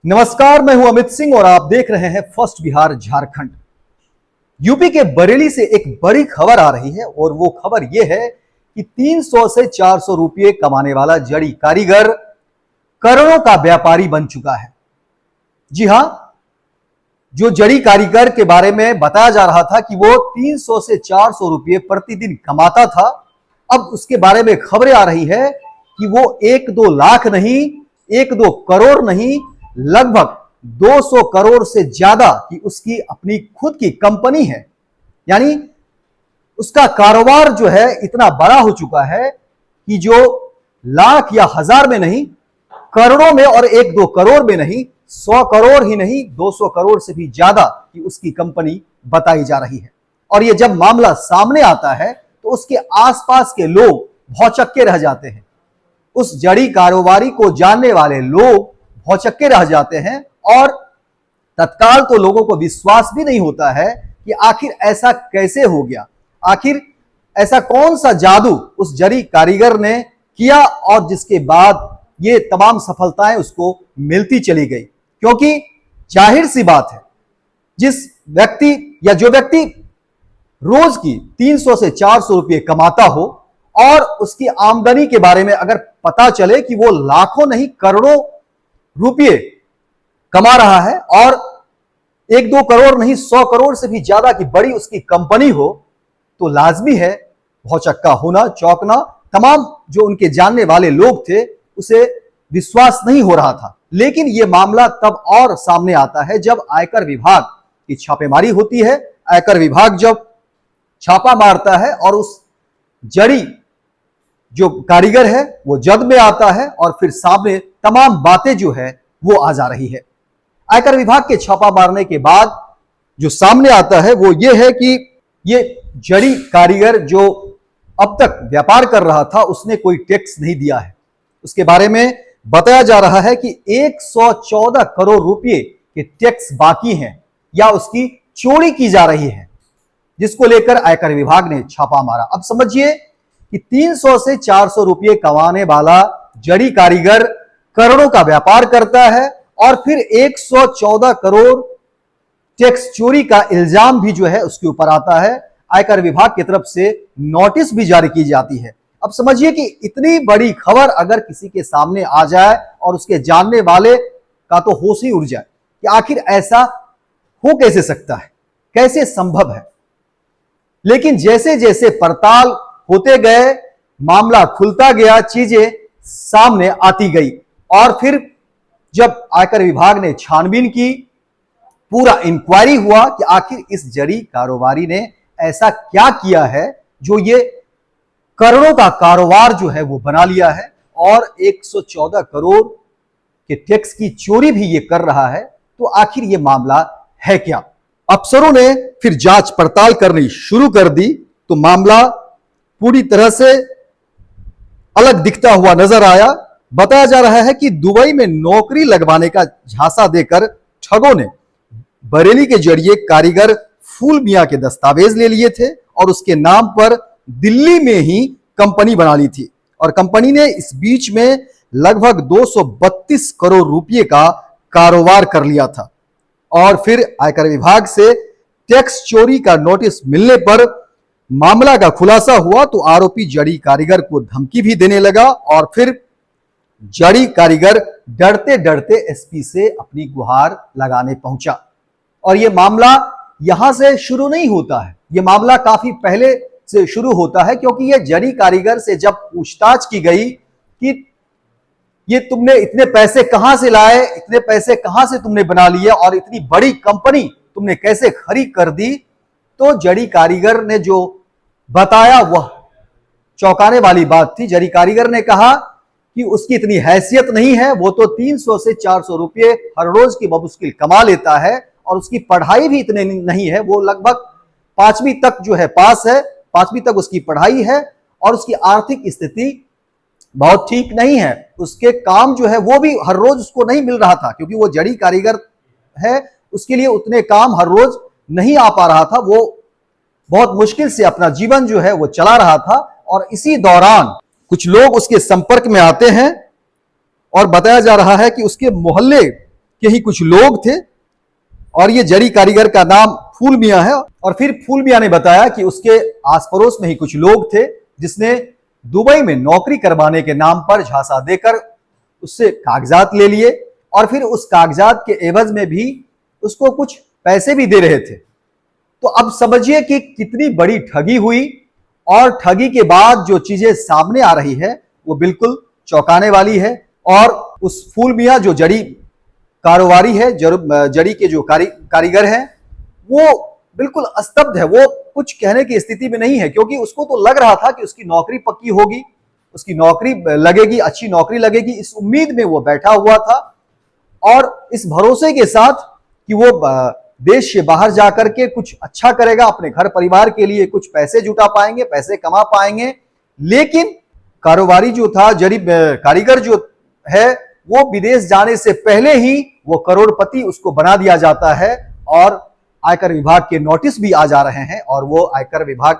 नमस्कार, मैं हूं अमित सिंह और आप देख रहे हैं फर्स्ट बिहार झारखंड। यूपी के बरेली से एक बड़ी खबर आ रही है और वो खबर ये है कि 300 से 400 रुपये कमाने वाला जड़ी कारीगर करोड़ों का व्यापारी बन चुका है। जी हां, जो जड़ी कारीगर के बारे में बताया जा रहा था कि वो 300 से 400 रुपये प्रतिदिन कमाता था, अब उसके बारे में खबरें आ रही है कि वो 1-2 लाख नहीं, 1-2 करोड़ नहीं, लगभग 200 करोड़ से ज्यादा की उसकी अपनी खुद की कंपनी है। यानी उसका कारोबार जो है इतना बड़ा हो चुका है कि जो लाख या हजार में नहीं, करोड़ों में, और 1-2 करोड़ में नहीं, 100 करोड़ ही नहीं, 200 करोड़ से भी ज्यादा की उसकी कंपनी बताई जा रही है। और ये जब मामला सामने आता है तो उसके आसपास के लोग भौचक्के रह जाते हैं। उस जड़ी कारोबारी को जानने वाले लोग भौचक्के रह जाते हैं और तत्काल तो लोगों को विश्वास भी नहीं होता है कि आखिर ऐसा कैसे हो गया, आखिर ऐसा कौन सा जादू उस जड़ी कारीगर ने किया और जिसके बाद ये तमाम सफलताएं उसको मिलती चली गई। क्योंकि जाहिर सी बात है, जिस व्यक्ति या जो व्यक्ति रोज की 300 से 400 रुपये कमाता हो और उसकी आमदनी के बारे में अगर पता चले कि वो लाखों नहीं करोड़ों रुपये कमा रहा है और 1-2 करोड़ नहीं, 100 करोड़ से भी ज्यादा की बड़ी उसकी कंपनी हो, तो लाजमी है भौचक्का होना, चौंकना। तमाम जो उनके जानने वाले लोग थे उसे विश्वास नहीं हो रहा था। लेकिन यह मामला तब और सामने आता है जब आयकर विभाग की छापेमारी होती है। आयकर विभाग जब छापा मारता है और उस जड़ी जो कारीगर है वो जद में आता है और फिर सामने तमाम बातें जो है वो आ जा रही है। आयकर विभाग के छापा मारने के बाद जो सामने आता है वो ये है कि ये जड़ी कारीगर जो अब तक व्यापार कर रहा था उसने कोई टैक्स नहीं दिया है। उसके बारे में बताया जा रहा है कि 114 करोड़ रुपए के टैक्स बाकी हैं या उसकी चोरी की जा रही है, जिसको लेकर आयकर विभाग ने छापा मारा। अब समझिए कि 300 से 400 रुपये कमाने वाला जड़ी कारीगर करोड़ों का व्यापार करता है और फिर 114 करोड़ टैक्स चोरी का इल्जाम भी जो है उसके ऊपर आता है। आयकर विभाग की तरफ से नोटिस भी जारी की जाती है। अब समझिए कि इतनी बड़ी खबर अगर किसी के सामने आ जाए और उसके जानने वाले का तो होश ही उड़ जाए कि आखिर ऐसा हो कैसे सकता है, कैसे संभव है। लेकिन जैसे जैसे पड़ताल होते गए, मामला खुलता गया, चीजें सामने आती गई और फिर जब आयकर विभाग ने छानबीन की, पूरा इंक्वायरी हुआ कि आखिर इस जड़ी कारोबारी ने ऐसा क्या किया है जो ये करोड़ों का कारोबार जो है वो बना लिया है और 114 करोड़ के टैक्स की चोरी भी ये कर रहा है, तो आखिर ये मामला है क्या। अफसरों ने फिर जांच पड़ताल करनी शुरू कर दी तो मामला पूरी तरह से अलग दिखता हुआ नजर आया। बताया जा रहा है कि दुबई में नौकरी लगवाने का झांसा देकर ठगों ने बरेली के जरिए कारीगर फूल मियां के दस्तावेज ले लिए थे और उसके नाम पर दिल्ली में ही कंपनी बना ली थी और कंपनी ने इस बीच में लगभग 232 करोड़ रुपए का कारोबार कर लिया था। और फिर आयकर विभाग से टैक्स चोरी का नोटिस मिलने पर मामला का खुलासा हुआ तो आरोपी जड़ी कारीगर को धमकी भी देने लगा और फिर जड़ी कारीगर डरते डरते एसपी से अपनी गुहार लगाने पहुंचा। और यह मामला यहां से शुरू नहीं होता है, यह मामला काफी पहले से शुरू होता है, क्योंकि यह जड़ी कारीगर से जब पूछताछ की गई कि ये तुमने इतने पैसे कहां से लाए, इतने पैसे कहां से तुमने बना लिए और इतनी बड़ी कंपनी तुमने कैसे खड़ी कर दी, तो जड़ी कारीगर ने जो बताया वह चौंकाने वाली बात थी। जड़ी कारीगर ने कहा कि उसकी इतनी हैसियत नहीं है, वो तो 300 से 400 रुपये हर रोज की बमुश्किल कमा लेता है और उसकी पढ़ाई भी इतने नहीं है, वो लगभग 5वीं तक जो है पास है, 5वीं तक उसकी पढ़ाई है और उसकी आर्थिक स्थिति बहुत ठीक नहीं है। उसके काम जो है वो भी हर रोज उसको नहीं मिल रहा था, क्योंकि वो जड़ी कारीगर है, उसके लिए उतने काम हर रोज नहीं आ पा रहा था। वो बहुत मुश्किल से अपना जीवन जो है वो चला रहा था और इसी दौरान कुछ लोग उसके संपर्क में आते हैं और बताया जा रहा है कि उसके मोहल्ले के ही कुछ लोग थे और ये जड़ी कारीगर का नाम फूल मियां है। और फिर फूल मियां ने बताया कि उसके आस पड़ोस में ही कुछ लोग थे जिसने दुबई में नौकरी करवाने के नाम पर झांसा देकर उससे कागजात ले लिए और फिर उस कागजात के एवज में भी उसको कुछ पैसे भी दे रहे थे। तो अब समझिए कि कितनी बड़ी ठगी हुई और ठगी के बाद जो चीजें सामने आ रही है वो बिल्कुल चौंकाने वाली है। और उस फूल मियां जो जड़ी कारोबारी है, जड़ी के जो कारीगर हैं, वो बिल्कुल स्तब्ध है। वो कुछ कहने की स्थिति में नहीं है क्योंकि उसको तो लग रहा था कि उसकी नौकरी पक्की होगी, उसकी नौकरी लगेगी, अच्छी नौकरी लगेगी, इस उम्मीद में वो बैठा हुआ था और इस भरोसे के साथ कि वो देश से बाहर जाकर के कुछ अच्छा करेगा, अपने घर परिवार के लिए कुछ पैसे जुटा पाएंगे, पैसे कमा पाएंगे। लेकिन कारोबारी जो था, जड़ी कारीगर जो है, वो विदेश जाने से पहले ही वो करोड़पति उसको बना दिया जाता है और आयकर विभाग के नोटिस भी आ जा रहे हैं और वो आयकर विभाग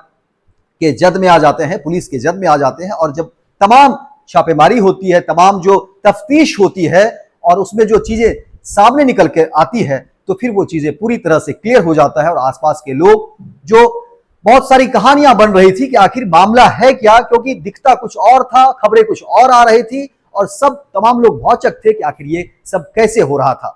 के जद में आ जाते हैं, पुलिस के जद में आ जाते हैं। और जब तमाम छापेमारी होती है, तमाम जो तफ्तीश होती है और उसमें जो चीजें सामने निकल के आती है तो फिर वो चीजें पूरी तरह से क्लियर हो जाता है और आसपास के लोग, जो बहुत सारी कहानियां बन रही थी कि आखिर मामला है क्या, क्योंकि दिखता कुछ और था, खबरें कुछ और आ रही थी और सब तमाम लोग भौचक थे कि आखिर ये सब कैसे हो रहा था।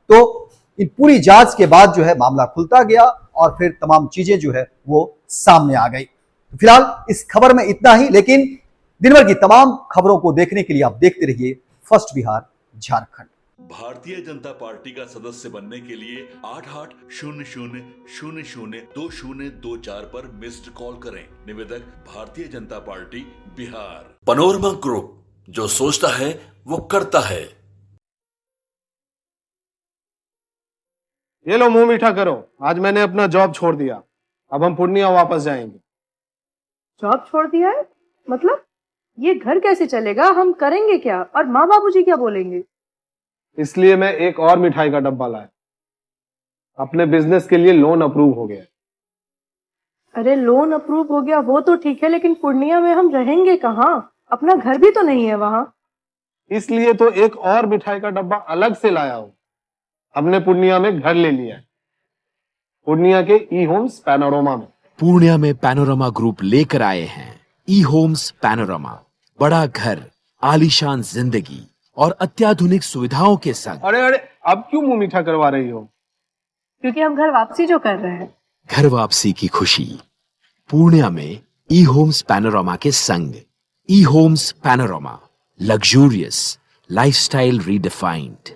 तो इन पूरी जांच के बाद जो है मामला खुलता गया और फिर तमाम चीजें जो है वो सामने आ गई। तो फिलहाल इस खबर में इतना ही, लेकिन दिन भर की तमाम खबरों को देखने के लिए आप देखते रहिए फर्स्ट बिहार झारखंड। भारतीय जनता पार्टी का सदस्य बनने के लिए 8800002024 पर मिस्ड कॉल करें। निवेदक Bharatiya Janata party Bihar. Panorama group, जो सोचता है वो करता है। ये लो, मुंह मीठा करो। आज मैंने अपना जॉब छोड़ दिया, अब हम पूर्णिया वापस जाएंगे। जॉब छोड़ दिया है? मतलब ये घर कैसे चलेगा? हम करेंगे क्या? और माँ बाबूजी क्या बोलेंगे? इसलिए मैं एक और मिठाई का डब्बा लाया। अपने बिजनेस के लिए लोन अप्रूव हो गया। अरे लोन अप्रूव हो गया वो तो ठीक है, लेकिन पूर्णिया में हम रहेंगे कहाँ? अपना घर भी तो नहीं है वहां। इसलिए तो एक और मिठाई का डब्बा अलग से लाया हूं। हमने पूर्णिया में घर ले लिया है, पूर्णिया के ई होम्स पैनोरमा में। पूर्णिया में पैनोरमा ग्रुप लेकर आए हैं ई होम्स पैनोरमा। बड़ा घर, आलीशान जिंदगी और अत्याधुनिक सुविधाओं के संग। अरे अरे, अब क्यों मुंह मीठा करवा रही हो? क्योंकि हम घर वापसी जो कर रहे हैं। घर वापसी की खुशी पूर्णिया में ई होम्स पैनोरमा के संग। ई homes panorama, luxurious lifestyle redefined.